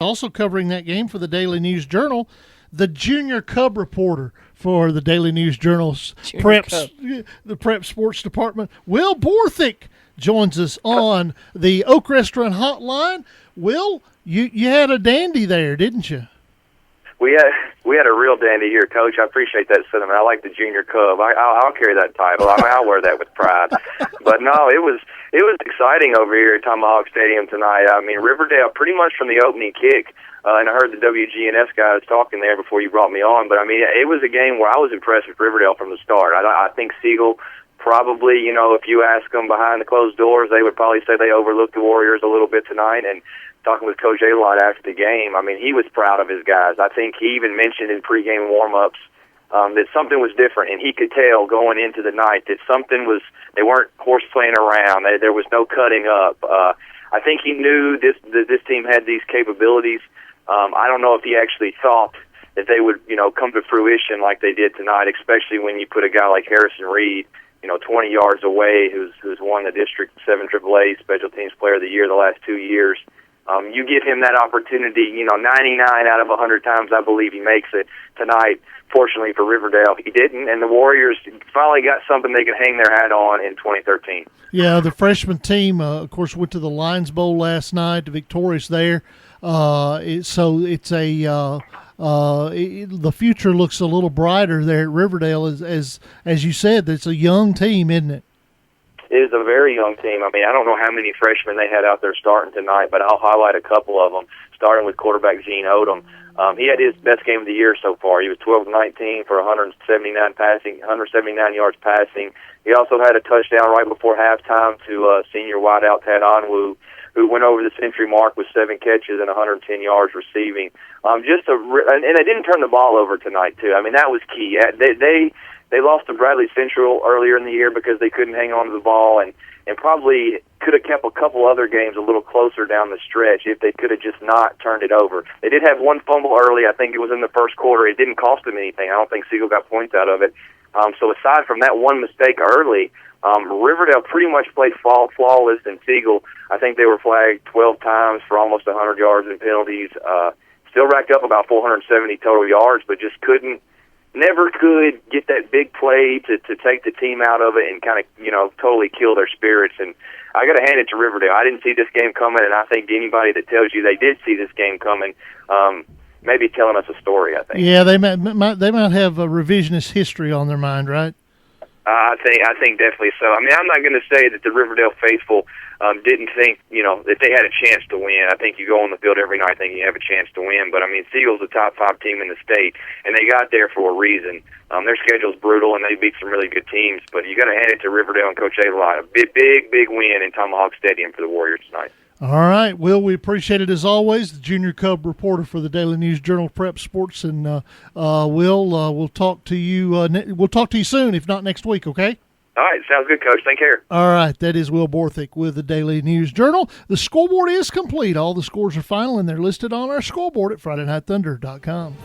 Also covering that game for the Daily News Journal, the Junior Cub reporter for the Daily News Journal's the Prep Sports Department, Will Borthick, joins us on the Oak Restaurant Hotline. Will, you had a dandy there, didn't you? We had a real dandy here, Coach. I appreciate that sentiment. I like the Junior Cub. I'll carry that title. I'll wear that with pride. But no, it was exciting over here at Tomahawk Stadium tonight. I mean, Riverdale, pretty much from the opening kick, and I heard the WGNS guys talking there before you brought me on. But I mean, it was a game where I was impressed with Riverdale from the start. I think Siegel probably, if you ask them behind the closed doors, they would probably say they overlooked the Warriors a little bit tonight. And talking with Coach A-Lot after the game, I mean, he was proud of his guys. I think he even mentioned in pregame warm-ups that something was different, and he could tell going into the night that something was, they weren't horseplaying around. There was no cutting up. I think he knew this team had these capabilities. I don't know if he actually thought that they would, come to fruition like they did tonight, especially when you put a guy like Harrison Reed, 20 yards away, who's won the District 7 AAA Special Teams Player of the Year the last 2 years. You give him that opportunity, 99 out of 100 times I believe he makes it. Tonight, fortunately for Riverdale, he didn't, and the Warriors finally got something they could hang their hat on in 2013. Yeah, the freshman team, of course, went to the Lions Bowl last night, victorious there. So it's the future looks a little brighter there at Riverdale. As you said, it's a young team, isn't it? It is a very young team. I mean, I don't know how many freshmen they had out there starting tonight, but I'll highlight a couple of them, starting with quarterback Gene Odom. He had his best game of the year so far. He was 12-19 for 179 yards passing. He also had a touchdown right before halftime to senior wideout Tad Onwu, who went over the century mark with 7 catches and 110 yards receiving. And they didn't turn the ball over tonight, too. I mean, that was key. They lost to Bradley Central earlier in the year because they couldn't hang on to the ball, and probably could have kept a couple other games a little closer down the stretch if they could have just not turned it over. They did have one fumble early. I think it was in the first quarter. It didn't cost them anything. I don't think Siegel got points out of it. So aside from that one mistake early, Riverdale pretty much played flawless, and Siegel, I think they were flagged 12 times for almost 100 yards in penalties. Still racked up about 470 total yards, but just never could get that big play to take the team out of it and kind of, totally kill their spirits. And I got to hand it to Riverdale. I didn't see this game coming, and I think anybody that tells you they did see this game coming, maybe telling us a story, I think. Yeah, they might have a revisionist history on their mind, right? I think definitely so. I mean, I'm not going to say that the Riverdale faithful didn't think, that they had a chance to win. I think you go on the field every night thinking you have a chance to win. But, I mean, Siegel's a top 5 team in the state, and they got there for a reason. Their schedule's brutal, and they beat some really good teams. But you got to hand it to Riverdale and Coach A-Lot. A big win in Tomahawk Stadium for the Warriors tonight. All right, Will, we appreciate it as always. The Junior Cub reporter for the Daily News Journal Prep Sports, and we'll talk to you. We'll talk to you soon, if not next week. Okay. All right, sounds good, Coach. Take care. All right, that is Will Borthick with the Daily News Journal. The scoreboard is complete. All the scores are final, and they're listed on our scoreboard at FridayNightThunder.com.